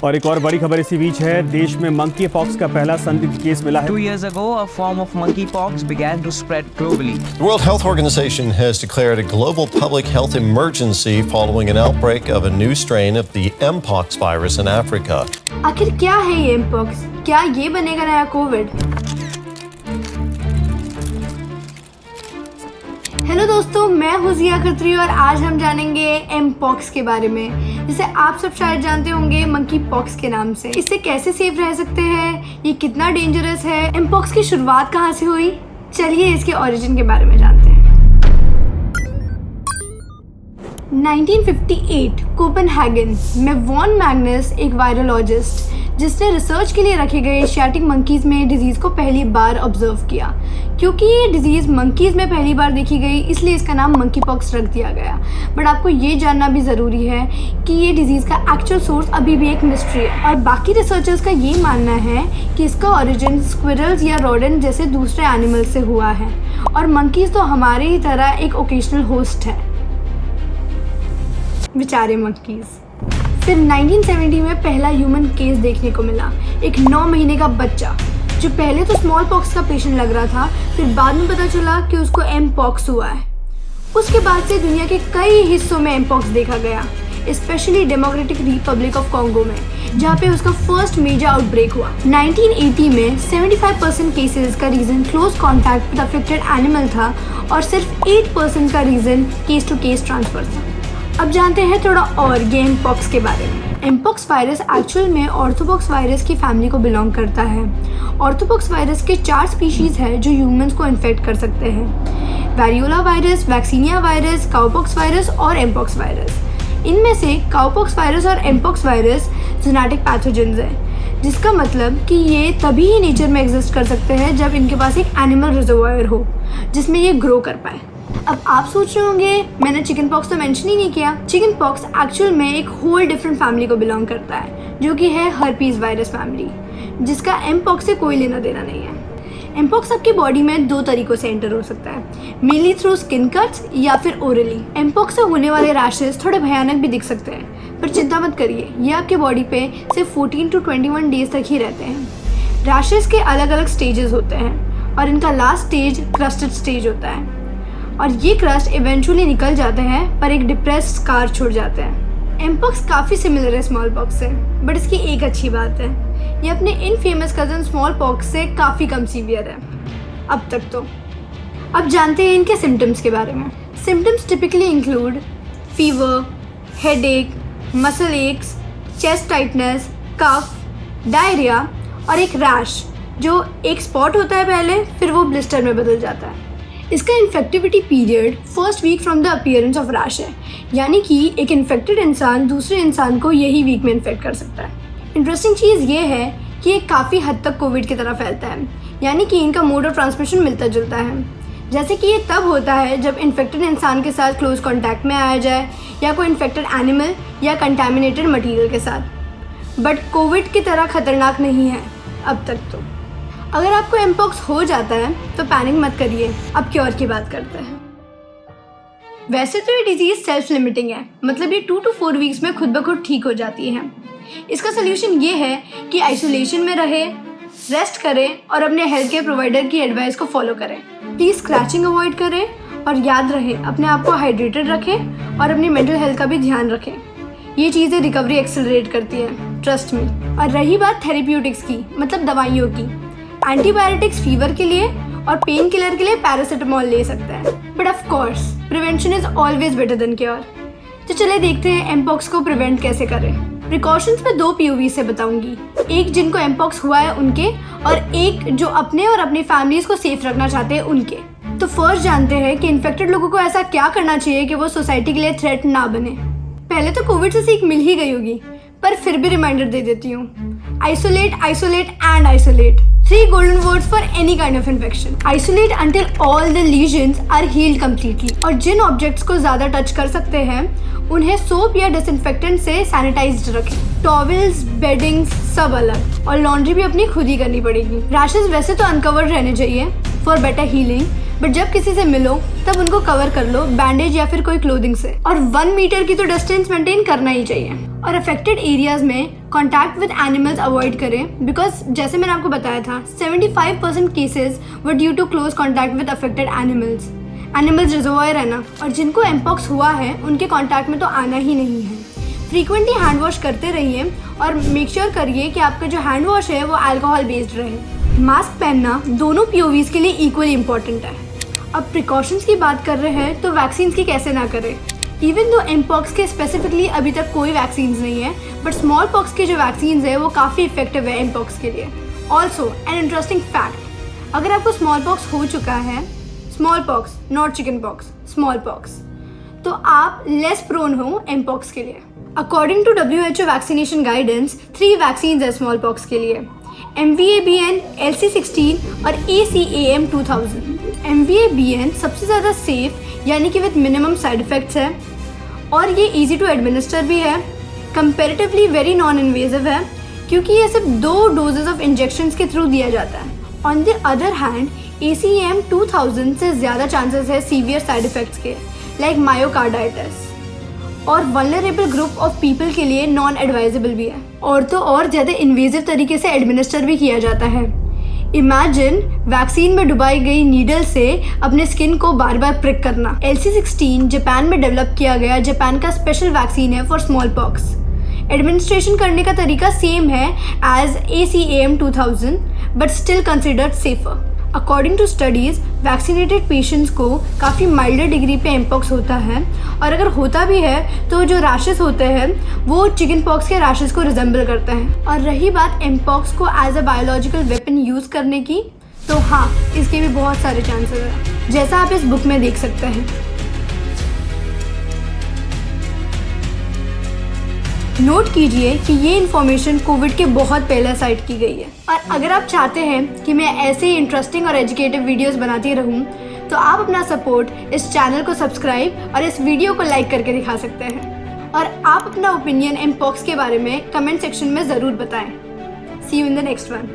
और एक और बड़ी खबर इसी बीच है, देश में मंकी पॉक्स का पहला संदिग्ध केस मिला है। 2 years ago, a form of monkeypox began to spread globally. The World Health Organization has declared a global public health emergency following an outbreak of a new strain of the mpox virus in Africa. आखिर क्या है ये mpox? क्या ये बनेगा नया Covid? Hello दोस्तों, मैं हूँ जिया खत्री और आज हम जानेंगे mpox के बारे में, जिसे आप सब शायद जानते होंगे मंकी पॉक्स के नाम से। इससे कैसे सेफ रह सकते हैं, ये कितना डेंजरस है, mpox की शुरुआत कहाँ से हुई, चलिए इसके ओरिजिन के बारे में जानते हैं। 1958 कोपेनहेगन में वॉन मैग्नस, एक वायरोलॉजिस्ट जिसने रिसर्च के लिए रखे गए एशियाटिक मंकीज़ में डिजीज़ को पहली बार ऑब्जर्व किया। क्योंकि ये डिजीज़ मंकीज़ में पहली बार देखी गई, इसलिए इसका नाम मंकी पॉक्स रख दिया गया। बट आपको ये जानना भी ज़रूरी है कि ये डिजीज़ का एक्चुअल सोर्स अभी भी एक मिस्ट्री है, और बाकी रिसर्चर्स का ये मानना है कि इसका ओरिजिन स्क्विरल्स या रोडेंट जैसे दूसरे एनिमल से हुआ है, और मंकीज़ तो हमारे ही तरह एक ओकेजनल होस्ट है, बेचारे मंकीज़। फिर 1970 में पहला ह्यूमन केस देखने को मिला, एक 9 महीने का बच्चा जो पहले तो स्मॉल पॉक्स का पेशेंट लग रहा था, फिर बाद में पता चला कि उसको mpox हुआ है। उसके बाद से दुनिया के कई हिस्सों में mpox देखा गया, specially democratic Republic of Congo में, जहाँ पे उसका फर्स्ट मेजर आउटब्रेक हुआ। 1980 में 75% केसेस का reason close contact with affected animal था, और सिर्फ 8% का reason case to case transfer था। अब जानते हैं थोड़ा और ये mpox के बारे में। mpox वायरस एक्चुअल में ऑर्थोपॉक्स वायरस की फैमिली को बिलोंग करता है। ऑर्थोपॉक्स वायरस के 4 स्पीशीज़ हैं जो ह्यूमंस को इन्फेक्ट कर सकते हैं: variola virus, vaccinia virus, cowpox virus और mpox वायरस। इनमें से काउपॉक्स वायरस और mpox वायरस जेनेटिक पैथोजेंस हैं, जिसका मतलब कि ये तभी ही नेचर में एग्जिस्ट कर सकते हैं जब इनके पास एक एनिमल रिजर्वायर हो जिसमें ये ग्रो कर पाए। अब आप सोच रहे होंगे मैंने चिकन पॉक्स तो मेंशन ही नहीं किया। चिकन पॉक्स एक्चुअल में एक होल डिफरेंट फैमिली को बिलोंग करता है, जो कि है हर्पीज वायरस फैमिली, जिसका mpox से कोई लेना देना नहीं है। mpox आपकी बॉडी में 2 तरीकों से एंटर हो सकता है, मेनली थ्रू स्किन कट्स या फिर ओरली। mpox से होने वाले रैशेस थोड़े भयानक भी दिख सकते हैं, पर चिंता मत करिए, ये आपके बॉडी पे सिर्फ 14 to 21 डेज तक ही रहते हैं। रैशेस के अलग अलग स्टेजेस होते हैं, और इनका लास्ट स्टेज क्रस्टेड स्टेज होता है, और ये क्रस्ट इवेंचुअली निकल जाते हैं पर एक डिप्रेस्ड स्कार छोड़ जाते हैं। mpox काफ़ी सिमिलर है स्मॉल पॉक्स से, बट इसकी एक अच्छी बात है, ये अपने इनफेमस कज़न स्मॉल पॉक्स से काफ़ी कम सीवियर है अब तक तो। अब जानते हैं इनके सिम्टम्स के बारे में। Symptoms typically include fever, headache, muscle aches, chest tightness, cough, diarrhoea और एक रैश, जो एक स्पॉट होता है पहले, फिर वो ब्लिस्टर में बदल जाता है। इसका infectivity period first week from the appearance of rash है, यानी कि एक इन्फेक्टेड इंसान दूसरे इंसान को यही वीक में इन्फेक्ट कर सकता है। इंटरेस्टिंग चीज़ ये है कि ये काफ़ी हद तक कोविड की तरह फैलता है, यानी कि इनका मोड ऑफ ट्रांसमिशन मिलता जुलता है। जैसे कि ये तब होता है जब इन्फेक्टेड इंसान के साथ क्लोज कॉन्टैक्ट में आया जाए, या कोई इन्फेक्टेड एनिमल या कंटेमिनेटेड मटीरियल के साथ, बट कोविड की तरह खतरनाक नहीं है अब तक तो। अगर आपको mpox हो जाता है तो पैनिक मत करिए, अब क्योर की बात करते हैं। वैसे तो ये डिजीज़ सेल्फ लिमिटिंग है, मतलब ये 2 to 4 वीक्स में खुद ब खुद ठीक हो जाती है। इसका सोल्यूशन ये है कि आइसोलेशन में रहे, रेस्ट करें और अपने हेल्थ केयर प्रोवाइडर की एडवाइस को फॉलो करें। प्लीज़ स्क्रैचिंग अवॉइड करें, और याद रहे अपने आप को हाइड्रेटेड रखें और अपनी मेंटल हेल्थ का भी ध्यान रखें। ये चीज़ें रिकवरी एक्सेलरेट करती हैं, ट्रस्ट मी। और रही बात थेरेप्यूटिक्स की, मतलब दवाइयों की, एंटीबायोटिक्स फीवर के लिए और पेन किलर के लिए पैरासीटामोल ले सकते हैं, but of course prevention is always better than cure. तो चले देखते हैं mpox को प्रिवेंट कैसे करें। प्रिकॉशंस में 2 POV से बताऊंगी, एक जिनको mpox हुआ है उनके, और एक जो अपने और अपनी फैमिलीज को सेफ रखना चाहते हैं उनके। तो फर्स्ट जानते हैं कि इन्फेक्टेड लोगों को ऐसा क्या करना चाहिए कि वो सोसाइटी के लिए थ्रेट ना बने। पहले तो कोविड से सीख मिल ही गई होगी, पर फिर भी रिमाइंडर दे देती हूँ। Isolate, isolate and isolate, 3 golden words for any kind of infection. Isolate until all the lesions are healed completely. और जिन ऑब्जेक्ट्स को ज़्यादा टच कर सकते हैं उन्हें सोप या डिसइंफेक्टेंट से सैनिटाइज्ड रखें। टॉवल्स, बेडिंग्स सब अलग, और लॉन्ड्री भी अपनी खुद ही करनी पड़ेगी। रैशेस वैसे तो अनकवर्ड रहने चाहिए फॉर बेटर हीलिंग, बट जब किसी से मिलो तब उनको कवर कर लो बैंडेज या फिर कोई क्लोथिंग से, और 1 मीटर की तो डिस्टेंस मेंटेन करना ही चाहिए। और अफेक्टेड एरियाज में कॉन्टैक्ट विद एनिमल्स अवॉइड करें बिकॉज जैसे मैंने आपको बताया था 75% cases were due to close contact with affected animals reservoir है ना, और जिनको एमपॉक्स हुआ है उनके कॉन्टैक्ट में तो आना ही नहीं है। फ्रीक्वेंटली हैंड वॉश करते रहिए और मेक श्योर करिए कि आपका जो हैंड वॉश है वो अल्कोहल बेस्ड रहे। मास्क पहनना दोनों POVs के लिए इक्वली इम्पॉर्टेंट है। अब प्रिकॉशंस की बात कर रहे हैं तो वैक्सीन की कैसे ना करें। इवन दो एमपॉक्स के स्पेसिफिकली अभी तक कोई वैक्सीन नहीं है, बट स्मॉल पॉक्स के जो वैक्सीन है वो काफ़ी इफेक्टिव है एमपॉक्स के लिए। ऑल्सो एन इंटरेस्टिंग फैक्ट, अगर आपको स्मॉल पॉक्स हो चुका है, small pox not chicken pox, small pox, तो आप लेस प्रोन हो एमपॉक्स के लिए। According to WHO vaccination guidance 3 vaccine है स्मॉल पॉक्स के लिए, MVA-BN, LC16 और ACAM 2000। MVA-BN सबसे ज़्यादा सेफ यानी कि विद मिनिमम साइड इफ़ेक्ट्स है और ये इजी टू एडमिनिस्टर भी है, कंपेरेटिवली वेरी नॉन इन्वेजिव है क्योंकि ये सिर्फ 2 डोजेज ऑफ इंजेक्शंस के थ्रू दिया जाता है। On the other hand ACAM 2000 से ज़्यादा चांसेस है सीवियर साइड इफ़ेक्ट्स के लाइक मायोकार्डाइटिस, और वल्नरेबल ग्रुप ऑफ पीपल के लिए नॉन एडवाइजेबल भी है, और तो और ज़्यादा इन्वेजिव तरीके से एडमिनिस्टर भी किया जाता है। इमेजिन वैक्सीन में डुबाई गई नीडल से अपने स्किन को बार बार प्रिक करना। LC16 जापान में डेवलप किया गया जापान का स्पेशल वैक्सीन है फॉर स्मॉल पॉक्स। एडमिनिस्ट्रेशन करने का तरीका सेम है as ACAM 2000 but still considered safer. According to studies vaccinated patients को काफ़ी माइल्डर डिग्री पे एमपॉक्स होता है, और अगर होता भी है तो जो रैशेस होते हैं वो चिकन पॉक्स के रैशेस को रिजेंबल करते हैं। और रही बात एमपॉक्स को as a biological weapon use करने की, तो हाँ, इसके भी बहुत सारे चांसेस हैं जैसा आप इस बुक में देख सकते हैं। नोट कीजिए कि ये इन्फॉर्मेशन कोविड के बहुत पहले साइट की गई है, और अगर आप चाहते हैं कि मैं ऐसे ही इंटरेस्टिंग और एजुकेटिव वीडियोस बनाती रहूं, तो आप अपना सपोर्ट इस चैनल को सब्सक्राइब और इस वीडियो को लाइक करके दिखा सकते हैं, और आप अपना ओपिनियन एमपॉक्स के बारे में कमेंट सेक्शन में ज़रूर बताएं। See you in the next one.